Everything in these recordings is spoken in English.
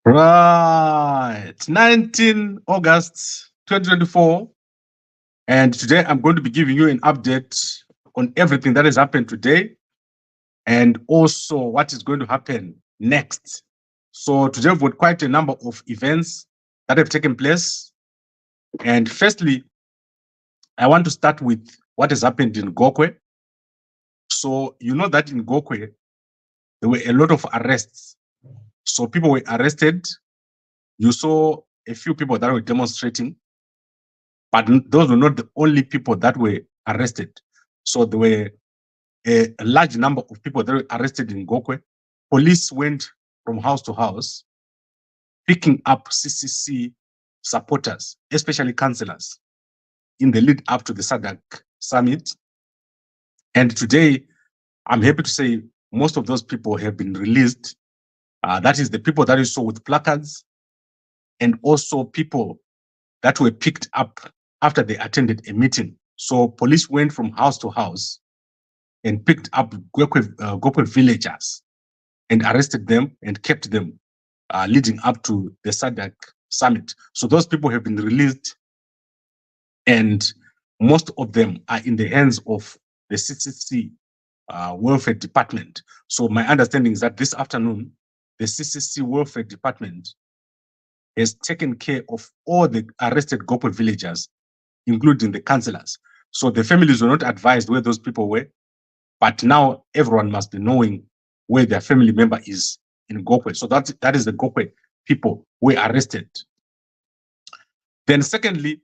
Right, 19 August 2024. And today I'm going to be giving you an update on everything that has happened today and also what is going to happen next. So today we've got quite a number of events that have taken place. And firstly, I want to start with what has happened in Gokwe. So you know that in Gokwe, there were a lot of arrests. So people were arrested. You saw a few people that were demonstrating, but those were not the only people that were arrested. So there were a large number of people that were arrested in Gokwe. Police went from house to house, picking up CCC supporters, especially councillors, in the lead up to the SADC summit. And today, I'm happy to say most of those people have been released. That is the people that you saw with placards, and also people that were picked up after they attended a meeting. So police went from house to house and picked up Gokwe villagers and arrested them and kept them leading up to the SADC summit. So those people have been released, and most of them are in the hands of the CCC Welfare Department. So my understanding is that this afternoon, the CCC Welfare Department has taken care of all the arrested Gokwe villagers, including the councillors. So the families were not advised where those people were, but now everyone must be knowing where their family member is in Gokwe. So that is the Gokwe people who were arrested. Then secondly,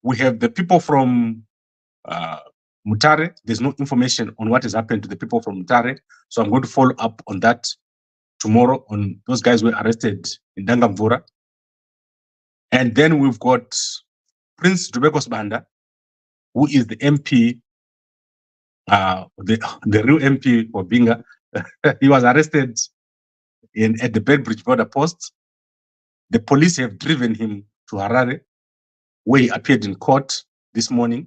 we have the people from Mutare. There's no information on what has happened to the people from Mutare. So I'm going to follow up on that tomorrow, on those guys who were arrested in Dangamvura. And then we've got Prince Dubeko Sibanda, who is the MP, the real MP for Binga. He was arrested at the Bedbridge border post. The police have driven him to Harare, where he appeared in court this morning.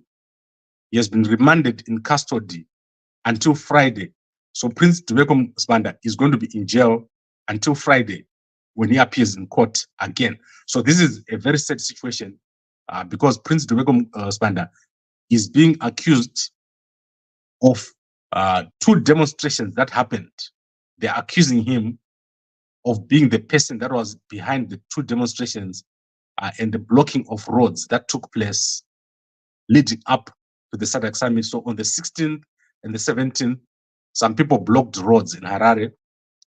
He has been remanded in custody until Friday. So Prince Dubeko Sibanda is going to be in jail until Friday when he appears in court again. So this is a very sad situation because Prince Dubeko Sibanda is being accused of two demonstrations that happened. They're accusing him of being the person that was behind the two demonstrations and the blocking of roads that took place leading up to the SADC summit. So on the 16th and the 17th, some people blocked roads in Harare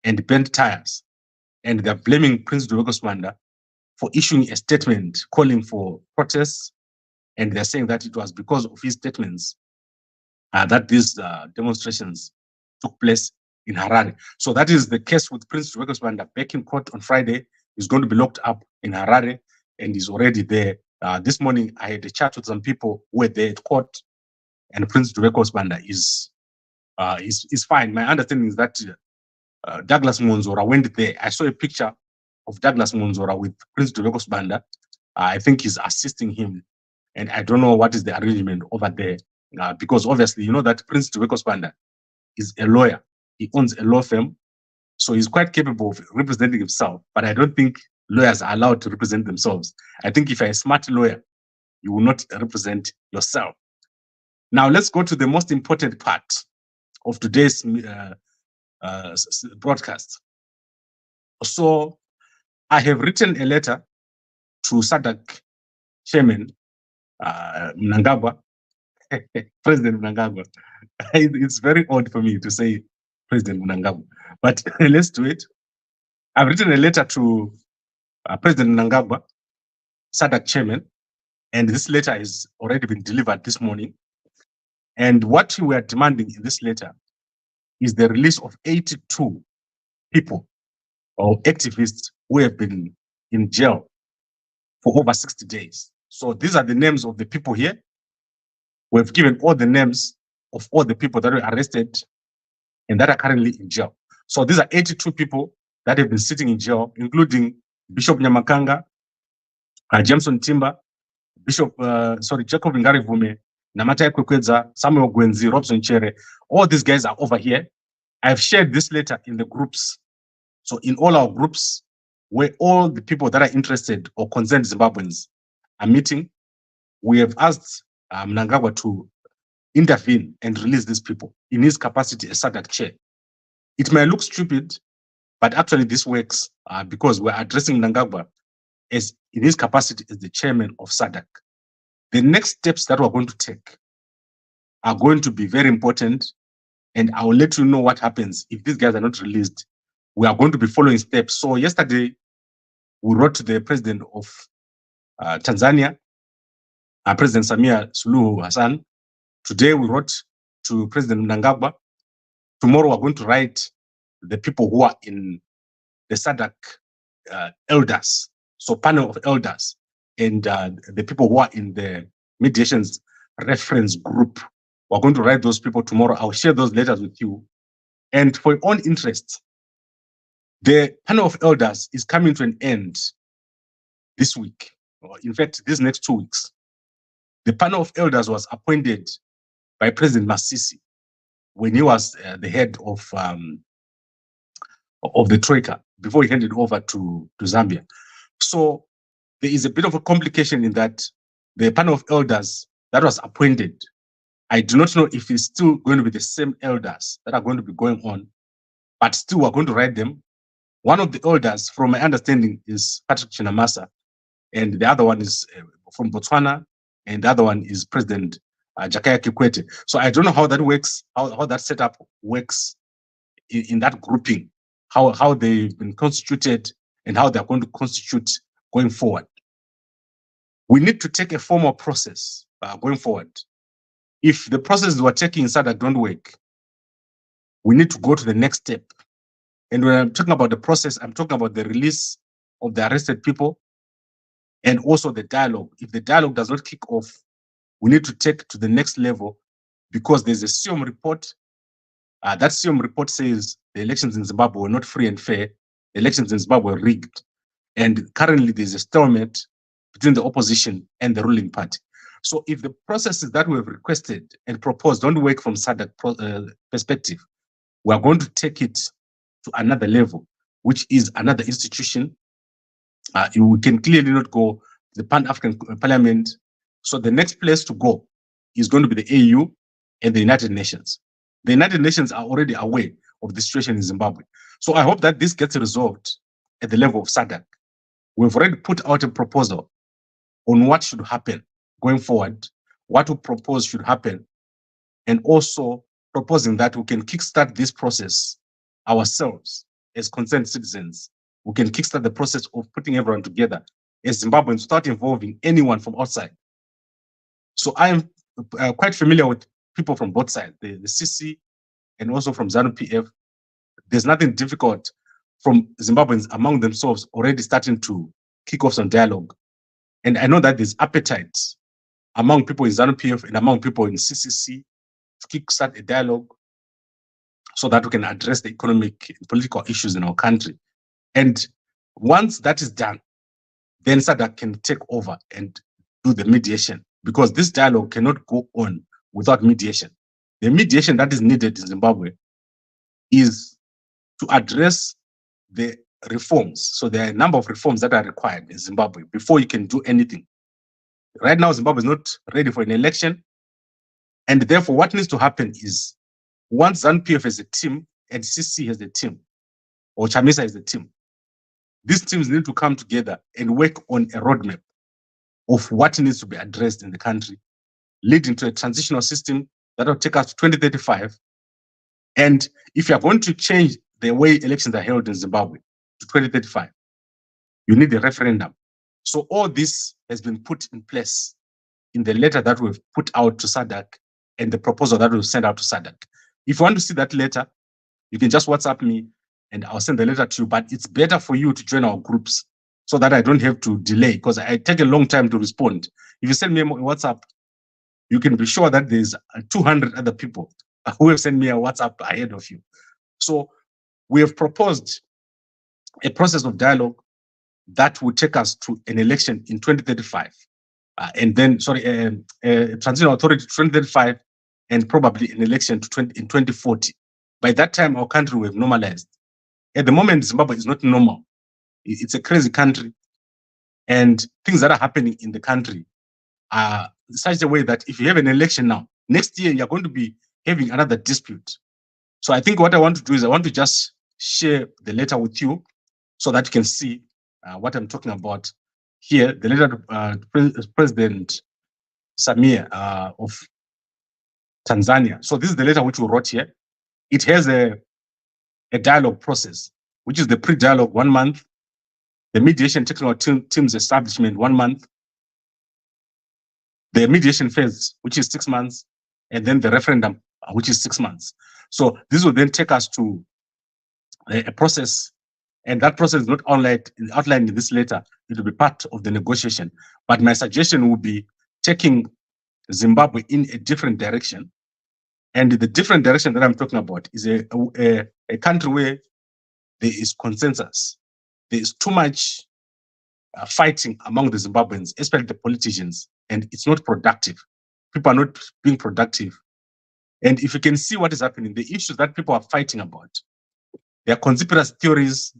and bent tires. And they're blaming Prince Dubeko Sibanda for issuing a statement calling for protests. And they're saying that it was because of his statements that these demonstrations took place in Harare. So that is the case with Prince Dubeko Sibanda back in court on Friday. He's going to be locked up in Harare and he's already there. This morning, I had a chat with some people who were there at court, and Prince Dubeko Sibanda is fine. My understanding is that Douglas Monzora went there. I saw a picture of Douglas Monzora with Prince Dubeko Sibanda. I think he's assisting him, and I don't know what is the arrangement over there because obviously you know that Prince Dubeko Sibanda is a lawyer. He owns a law firm, so he's quite capable of representing himself. But I don't think lawyers are allowed to represent themselves. I think if you're a smart lawyer, you will not represent yourself. Now let's go to the most important part of today's broadcast. So I have written a letter to SADC Chairman Mnangagwa, President Mnangagwa. It's very odd for me to say President Mnangagwa, but let's do it. I've written a letter to President Mnangagwa, SADC Chairman, and this letter has already been delivered this morning. And what we are demanding in this letter is the release of 82 people or activists who have been in jail for over 60 days. So these are the names of the people here. We've given all the names of all the people that were arrested and that are currently in jail. So these are 82 people that have been sitting in jail, including Bishop Nyamakanga, Jameson Timber, Jacob Ngarivume, Namatai Kwekwedza, Samuel Gwenzi, Robson Chere. All these guys are over here. I've shared this letter in the groups. So in all our groups, where all the people that are interested or concerned Zimbabweans are meeting. We have asked Mnangagwa to intervene and release these people in his capacity as SADC chair. It may look stupid, but actually this works because we're addressing Mnangagwa as in his capacity as the chairman of SADC. The next steps that we're going to take are going to be very important, and I will let you know what happens if these guys are not released. We are going to be following steps. So yesterday, we wrote to the president of Tanzania, President Samia Suluhu Hassan. Today, we wrote to President Mnangagwa. Tomorrow, we're going to write the people who are in the SADC elders, so panel of elders, and the people who are in the mediations reference group. We're going to write those people tomorrow. I'll share those letters with you. And for your own interest, the panel of elders is coming to an end this week, or in fact, these next 2 weeks. The panel of elders was appointed by President Masisi when he was the head of the Troika, before he handed over to Zambia. So there is a bit of a complication in that the panel of elders that was appointed, I do not know if it's still going to be the same elders that are going to be going on, but still we're going to write them. One of the elders, from my understanding, is Patrick Chinamasa, and the other one is from Botswana, and the other one is President Jakaya Kikwete. So I don't know how that works, how that setup works in that grouping, how they've been constituted and how they're going to constitute going forward. We need to take a formal process going forward. If the processes we're taking in SADC don't work, we need to go to the next step. And when I'm talking about the process, I'm talking about the release of the arrested people and also the dialogue. If the dialogue does not kick off, we need to take to the next level, because there's a SIOM report. That SIOM report says the elections in Zimbabwe were not free and fair. The elections in Zimbabwe were rigged. And currently there's a stalemate between the opposition and the ruling party. So if the processes that we have requested and proposed don't work from SADC perspective, we are going to take it to another level, which is another institution. We can clearly not go to the Pan-African Parliament. So the next place to go is going to be the AU and the United Nations. The United Nations are already aware of the situation in Zimbabwe. So I hope that this gets resolved at the level of SADC. We've already put out a proposal on what should happen going forward, what we propose should happen, and also proposing that we can kickstart this process ourselves as concerned citizens. We can kickstart the process of putting everyone together as Zimbabweans without involving anyone from outside. So I am quite familiar with people from both sides, the CC and also from ZANU-PF. There's nothing difficult from Zimbabweans among themselves already starting to kick off some dialogue. And I know that there's appetite among people in ZANU-PF and among people in CCC to kickstart a dialogue so that we can address the economic and political issues in our country. And once that is done, then SADC can take over and do the mediation, because this dialogue cannot go on without mediation. The mediation that is needed in Zimbabwe is to address the reforms. So there are a number of reforms that are required in Zimbabwe before you can do anything. Right now, Zimbabwe is not ready for an election. And therefore, what needs to happen is, once ZANU-PF has a team and CC has a team, or Chamisa has a team, these teams need to come together and work on a roadmap of what needs to be addressed in the country, leading to a transitional system that will take us to 2035. And if you're going to change the way elections are held in Zimbabwe to 2035, you need a referendum. So all this has been put in place in the letter that we've put out to SADC and the proposal that we've sent out to SADC. If you want to see that letter, you can just WhatsApp me and I'll send the letter to you. But it's better for you to join our groups so that I don't have to delay, because I take a long time to respond. If you send me a WhatsApp, you can be sure that there's 200 other people who have sent me a WhatsApp ahead of you. So we have proposed a process of dialogue that will take us to an election in 2035. And then, a transitional authority to 2035, and probably an election in 2040. By that time, our country will have normalized. At the moment, Zimbabwe is not normal. It's a crazy country, and things that are happening in the country are such a way that if you have an election now, next year you're going to be having another dispute. So I think what I want to do is I want to just share the letter with you so that you can see what I'm talking about here. The letter to President Samia of Tanzania. So this is the letter which we wrote here. It has a dialogue process, which is the pre-dialogue 1 month, the mediation technical team's establishment 1 month, the mediation phase, which is 6 months, and then the referendum, which is 6 months. So this will then take us to a process, and that process is not outlined in this letter. It will be part of the negotiation. But my suggestion would be taking Zimbabwe in a different direction. And the different direction that I'm talking about is a country where there is consensus. There is too much fighting among the Zimbabweans, especially the politicians, and it's not productive. People are not being productive. And if you can see what is happening, the issues that people are fighting about, there are conspiracy theories,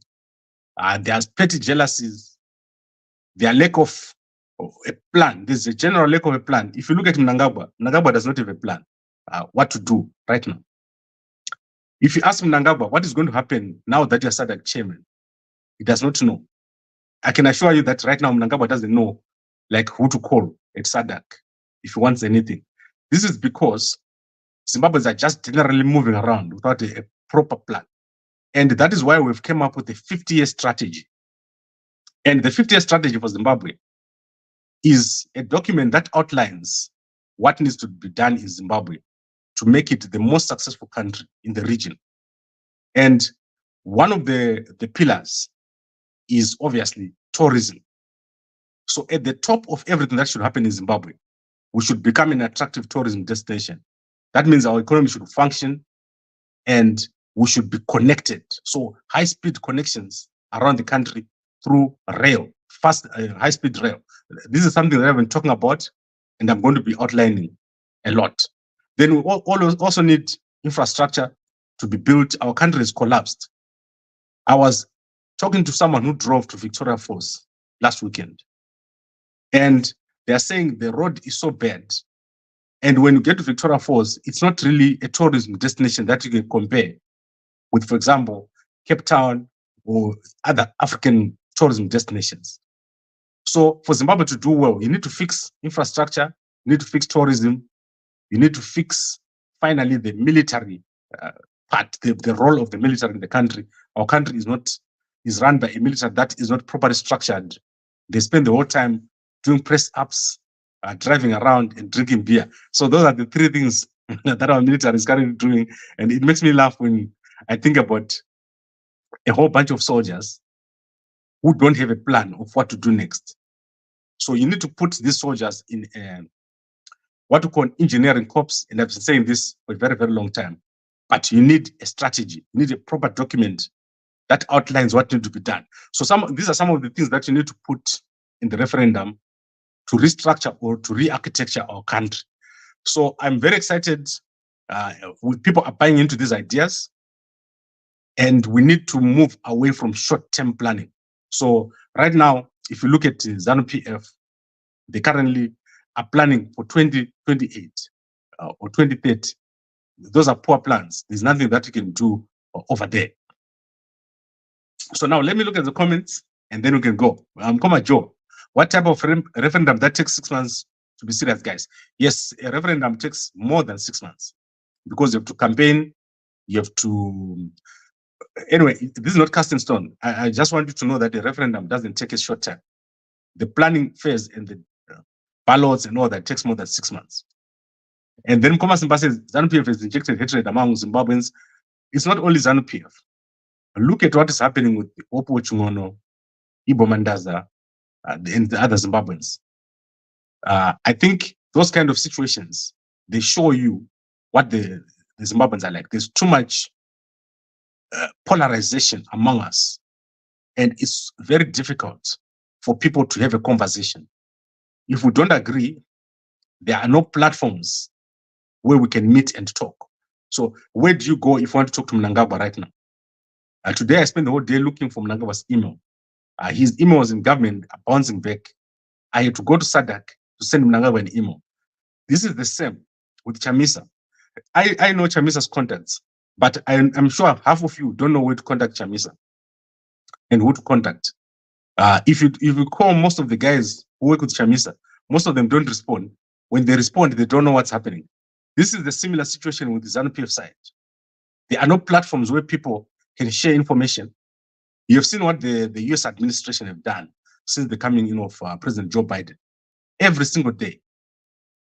there are petty jealousies, there are lack of a plan. There's a general lack of a plan. If you look at Mnangagwa, Mnangagwa does not have a plan what to do right now. If you ask Mnangagwa what is going to happen now that you're SADC chairman, he does not know. I can assure you that right now Mnangagwa doesn't know like who to call at SADC if he wants anything. This is because Zimbabweans are just generally moving around without a proper plan. And that is why we've come up with a 50-year strategy. And the 50-year strategy for Zimbabwe is a document that outlines what needs to be done in Zimbabwe to make it the most successful country in the region. And one of the pillars is obviously tourism. So at the top of everything that should happen in Zimbabwe, we should become an attractive tourism destination. That means our economy should function and we should be connected. So high-speed connections around the country through rail, fast high-speed rail. This is something that I've been talking about and I'm going to be outlining a lot. Then we also need infrastructure to be built. Our country has collapsed. I was talking to someone who drove to Victoria Falls last weekend, and they're saying the road is so bad. And when you get to Victoria Falls, it's not really a tourism destination that you can compare with, for example, Cape Town or other African tourism destinations. So for Zimbabwe to do well, you need to fix infrastructure, you need to fix tourism, you need to fix, finally, the military part, the role of the military in the country. Our country is run by a military that is not properly structured. They spend the whole time doing press-ups, driving around and drinking beer. So those are the three things that our military is currently doing. And it makes me laugh when I think about a whole bunch of soldiers who don't have a plan of what to do next. So you need to put these soldiers in what we call engineering corps, and I've been saying this for a very, very long time. But you need a strategy, you need a proper document that outlines what needs to be done. So these are some of the things that you need to put in the referendum to restructure or to re-architecture our country. So I'm very excited. People are buying into these ideas, and we need to move away from short-term planning. So right now, if you look at ZANU-PF, they currently are planning for 2028 or 2030. Those are poor plans. There's nothing that you can do over there. So now let me look at the comments and then we can go. Koma Joe, what type of referendum that takes 6 months to be serious, guys? Yes, a referendum takes more than 6 months because you have to campaign, you have to... Anyway, this is not cast in stone. I just want you to know that the referendum doesn't take a short time. The planning phase and the ballots and all that takes more than 6 months. And then Koma Simba says ZANU-PF has injected hatred among Zimbabweans. It's not only ZANU-PF. Look at what is happening with Opo Chungono, Ibo Mandaza, and the other Zimbabweans. I think those kind of situations, they show you what the Zimbabweans are like. There's too much polarization among us. And it's very difficult for people to have a conversation. If we don't agree, there are no platforms where we can meet and talk. So where do you go if you want to talk to Mnangagwa right now? Today I spent the whole day looking for Mnangagwa's email. His email was in government, bouncing back. I had to go to SADC to send Mnangagwa an email. This is the same with Chamisa. I know Chamisa's contacts, but I'm sure half of you don't know where to contact Chamisa and who to contact. If you call most of the guys who work with Chamisa, most of them don't respond. When they respond, they don't know what's happening. This is the similar situation with the ZANU-PF side. There are no platforms where people can share information. You have seen what the US administration have done since the coming in of President Joe Biden. Every single day,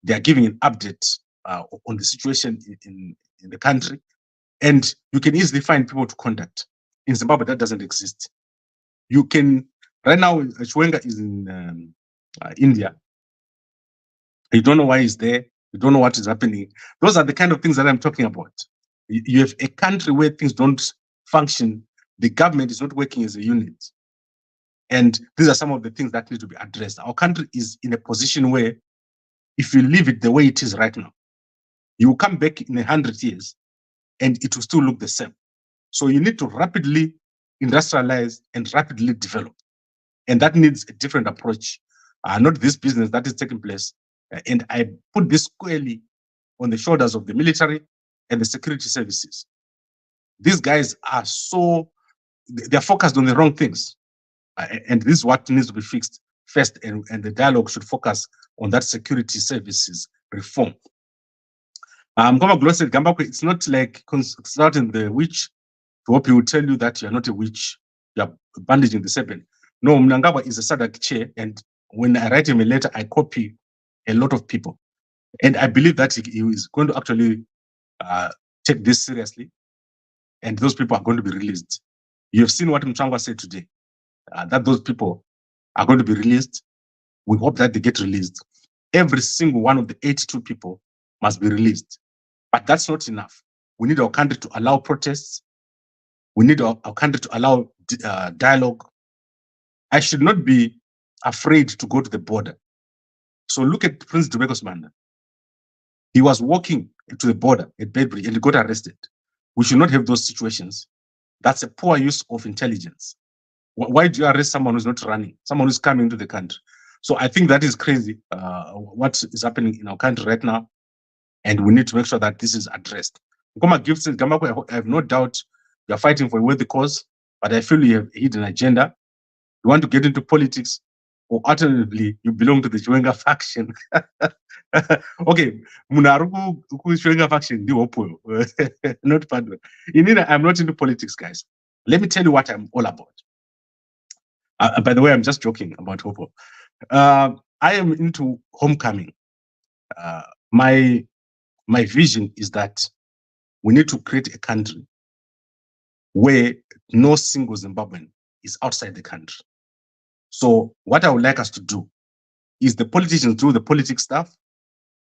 they are giving an update on the situation in the country, and you can easily find people to contact. In Zimbabwe, that doesn't exist. You can, right now, Chwenga is in India. You don't know why he's there. You don't know what is happening. Those are the kind of things that I'm talking about. You have a country where things don't function. The government is not working as a unit. And these are some of the things that need to be addressed. Our country is in a position where if you leave it the way it is right now, you will come back in 100 years and it will still look the same. So you need to rapidly industrialize and rapidly develop. And that needs a different approach, not this business that is taking place. And I put this squarely on the shoulders of the military and the security services. These guys are they're focused on the wrong things. And this is what needs to be fixed first. And the dialogue should focus on that security services reform. Goma said, Gambakwe, it's not like consulting the witch to hope he will tell you that you're not a witch, you're bandaging the serpent. No, Mnangagwa is a SADC chair, and when I write him a letter, I copy a lot of people. And I believe that he is going to actually take this seriously, and those people are going to be released. You have seen what Mnangagwa said today, that those people are going to be released. We hope that they get released. Every single one of the 82 people must be released. But that's not enough. We need our country to allow protests. We need our country to allow dialogue. I should not be afraid to go to the border. So look at Prince Dubeko Sibanda. He was walking to the border at Bedbury and he got arrested. We should not have those situations. That's a poor use of intelligence. Why do you arrest someone who's not running, someone who's coming into the country? So I think that is crazy, what is happening in our country right now. And we need to make sure that this is addressed. Nkoma Gift says, Gambakwe, I have no doubt you are fighting for a worthy cause, but I feel you have a hidden agenda. You want to get into politics, or alternatively, you belong to the Chwenga faction. Okay, Munaruku Chwenga faction, not Padre. I'm not into politics, guys. Let me tell you what I'm all about. By the way, I'm just joking about Hopo. I am into homecoming. My vision is that we need to create a country where no single Zimbabwean is outside the country. So what I would like us to do is the politicians do the politics stuff,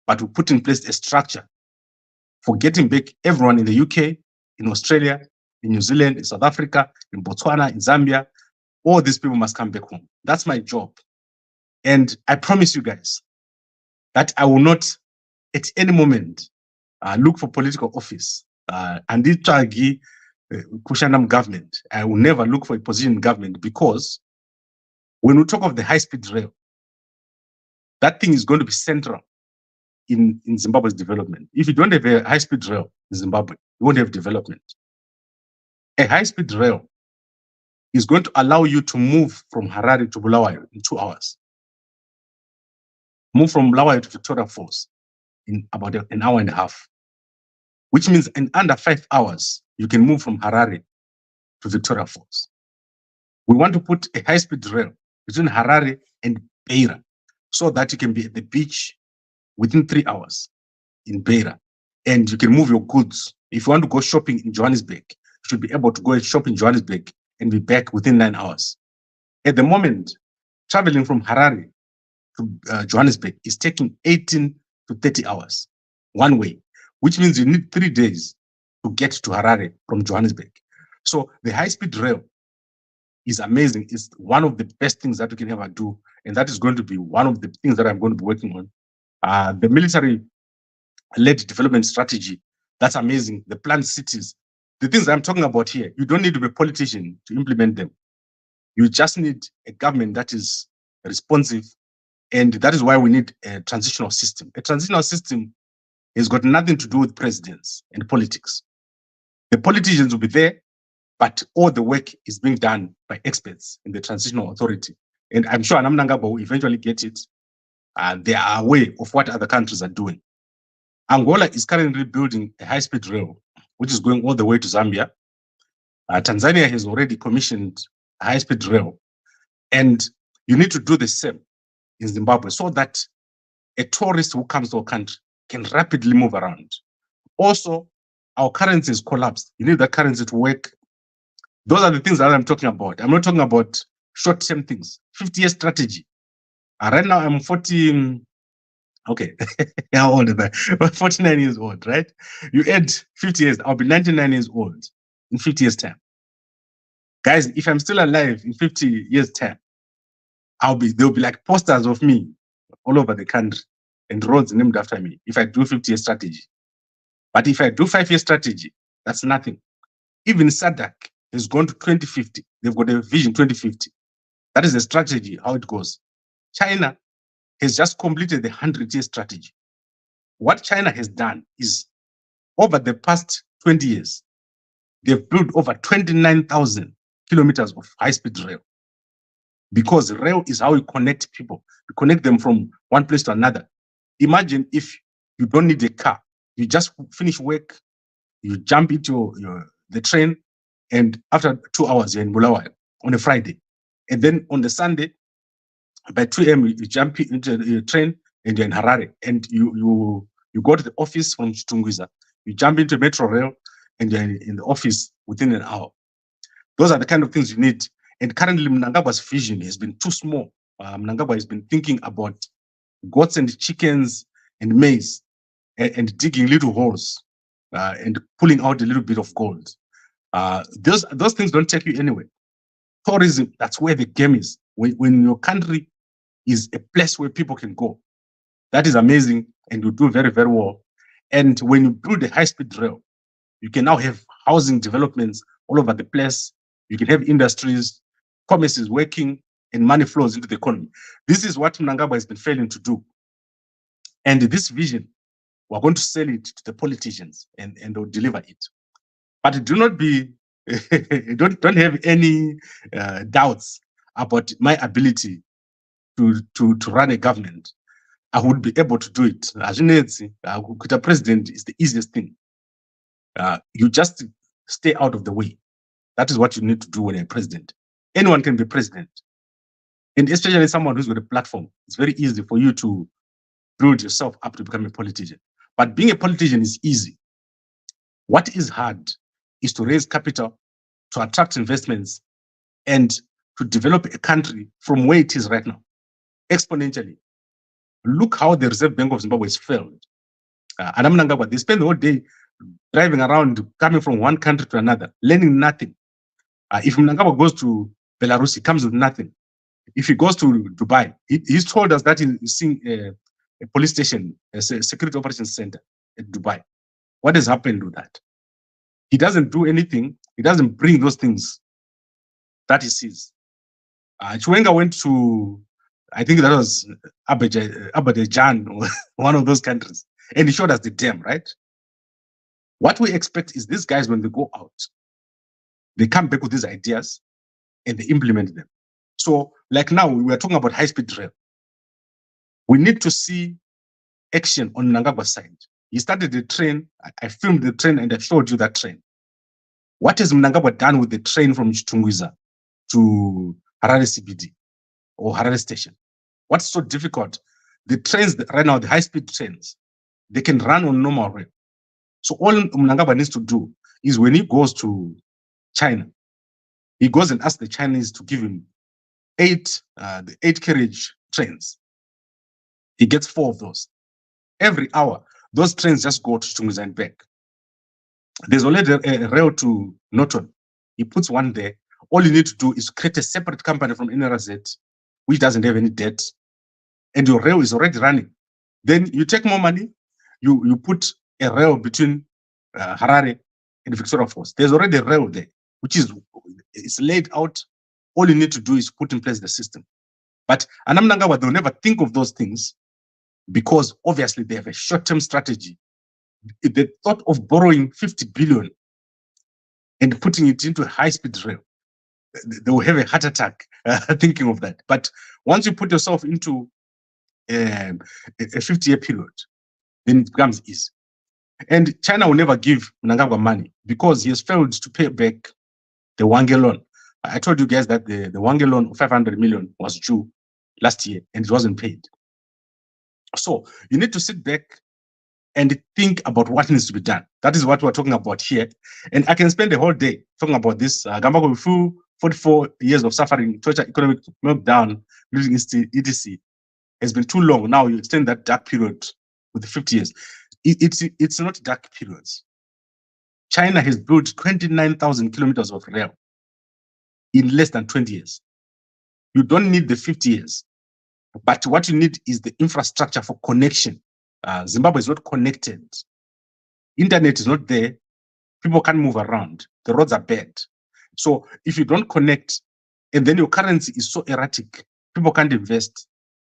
but we put in place a structure for getting back everyone in the UK, in Australia, in New Zealand, in South Africa, in Botswana, in Zambia. All these people must come back home. That's my job. And I promise you guys that I will not at any moment look for political office. And this Kushanam government, I will never look for a position in government, because when we talk of the high-speed rail, that thing is going to be central in Zimbabwe's development. If you don't have a high-speed rail in Zimbabwe, you won't have development. A high-speed rail is going to allow you to move from Harare to Bulawayo in 2 hours. Move from Bulawayo to Victoria Falls in about an hour and a half, which means in under 5 hours, you can move from Harare to Victoria Falls. We want to put a high-speed rail between Harare and Beira so that you can be at the beach within 3 hours in Beira, and you can move your goods. If you want to go shopping in Johannesburg, you should be able to go and shop in Johannesburg and be back within 9 hours. At the moment, traveling from Harare to Johannesburg is taking 18 to 30 hours one way, which means you need 3 days to get to Harare from Johannesburg. So the high-speed rail is amazing. It's one of the best things that we can ever do. And that is going to be one of the things that I'm going to be working on. The military-led development strategy, that's amazing. The planned cities, the things I'm talking about here, you don't need to be a politician to implement them. You just need a government that is responsive, and that is why we need a transitional system. A transitional system has got nothing to do with presidents and politics. The politicians will be there, but all the work is being done by experts in the transitional authority. And I'm sure Mnangagwa will eventually get it. They are aware of what other countries are doing. Angola is currently building a high-speed rail, which is going all the way to Zambia. Tanzania has already commissioned a high-speed rail. And you need to do the same in Zimbabwe so that a tourist who comes to our country can rapidly move around. Also, our currency has collapsed. You need that currency to work. Those are the things that I'm talking about. I'm not talking about short-term things. 50-year strategy. Right now, I'm 40. Okay, how old am I? 49 years old, right? You add 50 years, I'll be 99 years old in 50 years' time. Guys, if I'm still alive in 50 years' time, there'll be like posters of me all over the country and roads named after me if I do 50-year strategy. But if I do 5-year strategy, that's nothing. Even SADC has gone to 2050. They've got a vision 2050. That is the strategy, how it goes. China has just completed the 100-year strategy. What China has done is, over the past 20 years, they've built over 29,000 kilometers of high-speed rail. Because rail is how you connect people. You connect them from one place to another. Imagine if you don't need a car. You just finish work, you jump into the train, and after 2 hours, you're in Bulawayo on a Friday. And then on the Sunday, by 2 a.m., you jump into the train and you're in Harare. And you go to the office from Chitungwiza. You jump into metro rail and you're in the office within an hour. Those are the kind of things you need. And currently, Mnangagwa's vision has been too small. Mnangagwa has been thinking about goats and chickens and maize and digging little holes and pulling out a little bit of gold. Those things don't take you anywhere. Tourism, that's where the game is. When your country is a place where people can go, that is amazing, and you do very, very well. And when you build a high-speed rail, you can now have housing developments all over the place. You can have industries, commerce is working, and money flows into the economy. This is what Mnangagwa has been failing to do. And this vision, we're going to sell it to the politicians and they'll deliver it. But do not be, don't have any doubts about my ability to run a government. I would be able to do it. As you know, the president is the easiest thing. You just stay out of the way. That is what you need to do when you're president. Anyone can be president. And especially someone who's got a platform, it's very easy for you to build yourself up to become a politician. But being a politician is easy. What is hard is to raise capital, to attract investments, and to develop a country from where it is right now, exponentially. Look how the Reserve Bank of Zimbabwe has failed. Adam Mnangagwa, they spend the whole day driving around, coming from one country to another, learning nothing. If Mnangagwa goes to Belarus, he comes with nothing. If he goes to Dubai, he's told us that he's seeing a police station, a security operations center at Dubai. What has happened with that? He doesn't do anything. He doesn't bring those things that he sees. Chiwenga went to, I think that was Azerbaijan or one of those countries, and he showed us the dam, right? What we expect is these guys, when they go out, they come back with these ideas and they implement them. So, like now, we are talking about high-speed rail. We need to see action on Mnangagwa's side. He started the train. I filmed the train and I showed you that train. What has Mnangagwa done with the train from Chitungwiza to Harare CBD or Harare Station? What's so difficult? The trains right now, the high-speed trains, they can run on normal rail. So all Mnangagwa needs to do is when he goes to China, he goes and asks the Chinese to give him the 8-carriage trains. He gets 4 of those. Every hour, those trains just go to Chitungwiza and back. There's already a rail to Norton. He puts one there. All you need to do is create a separate company from NRZ, which doesn't have any debt, and your rail is already running. Then you take more money, you put a rail between Harare and Victoria Falls. There's already a rail there, which is laid out All you need to do is put in place the system. But Mnangagwa, they'll never think of those things because obviously they have a short-term strategy. If they thought of borrowing 50 billion and putting it into a high-speed rail, they will have a heart attack thinking of that. But once you put yourself into a 50-year period, then it becomes easy. And China will never give Mnangagwa money because he has failed to pay back the Wange loan. I told you guys that the Wange loan of 500 million was due last year and it wasn't paid. So you need to sit back and think about what needs to be done. That is what we're talking about here. And I can spend the whole day talking about this. Gambakwe, 44 years of suffering, torture, economic meltdown, losing ETC has been too long. Now you extend that dark period with the 50 years. It's not dark periods. China has built 29,000 kilometers of rail in less than 20 years. You don't need the 50 years. But what you need is the infrastructure for connection. Zimbabwe is not connected. Internet is not there. People can't move around. The roads are bad. So if you don't connect, and then your currency is so erratic, people can't invest.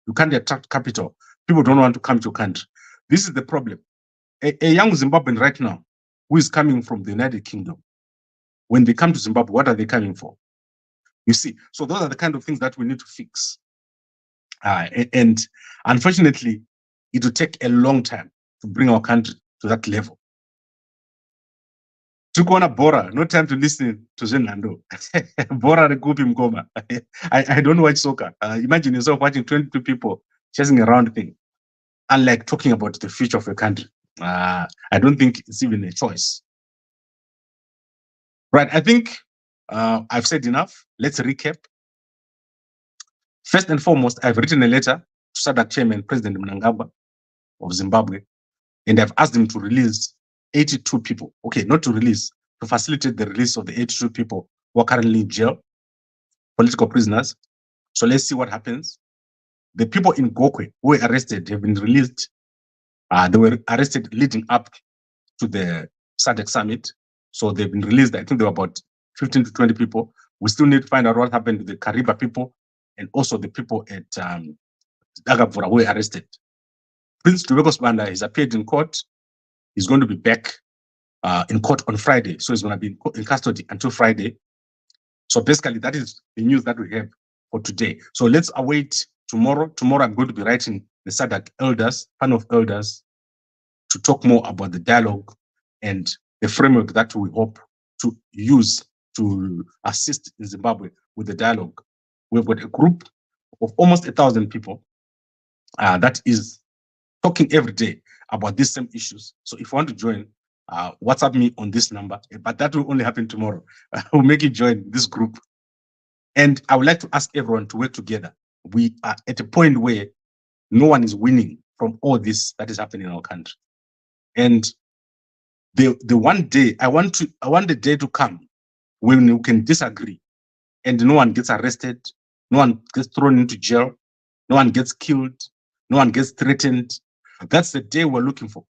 You can't attract capital. People don't want to come to your country. This is the problem. A young Zimbabwean right now who is coming from the United Kingdom, when they come to Zimbabwe, what are they coming for? You see, so those are the kind of things that we need to fix. And unfortunately, it will take a long time to bring our country to that level. Tukona Bora, no time to listen to Zenando. Bora Rekupi Mkoma. I don't watch soccer. Imagine yourself watching 22 people chasing a round thing, unlike talking about the future of your country. I don't think it's even a choice. Right, I think I've said enough. Let's recap. First and foremost, I've written a letter to SADC Chairman, President Mnangagwa of Zimbabwe, and I've asked him to release 82 people. Okay, not to release, to facilitate the release of the 82 people who are currently in jail, political prisoners. So let's see what happens. The people in Gokwe who were arrested have been released. They were arrested leading up to the SADC summit. So they've been released. I think there were about 15 to 20 people. We still need to find out what happened to the Kariba people and also the people at Dagabura who were arrested. Prince Dubeko Sibanda has appeared in court. He's going to be back in court on Friday. So he's going to be in custody until Friday. So basically, that is the news that we have for today. So let's await tomorrow. Tomorrow, I'm going to be writing the SADC elders, panel of elders, to talk more about the dialogue and the framework that we hope to use to assist in Zimbabwe with the dialogue. We've got a group of almost 1,000 people that is talking every day about these same issues. So if you want to join, WhatsApp me on this number, but that will only happen tomorrow. We'll make you join this group. And I would like to ask everyone to work together. We are at a point where no one is winning from all this that is happening in our country. And the one day, I want the day to come when you can disagree and no one gets arrested, no one gets thrown into jail, no one gets killed, no one gets threatened. That's the day we're looking for.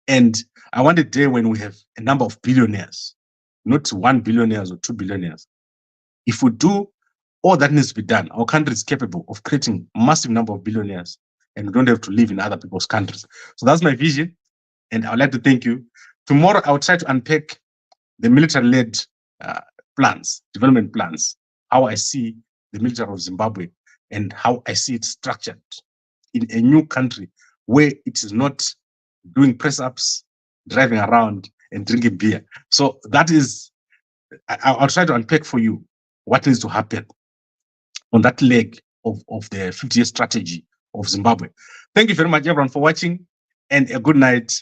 And I want a day when we have a number of billionaires, not 1 billionaires or 2 billionaires. If we do all that needs to be done, our country is capable of creating a massive number of billionaires and we don't have to live in other people's countries. So that's my vision. And I would like to thank you. Tomorrow, I'll try to unpack the military-led plans, development plans, how I see the military of Zimbabwe and how I see it structured in a new country where it is not doing press-ups, driving around and drinking beer. So that is, I'll try to unpack for you what needs to happen on that leg of the 50-year strategy of Zimbabwe. Thank you very much, everyone, for watching, and a good night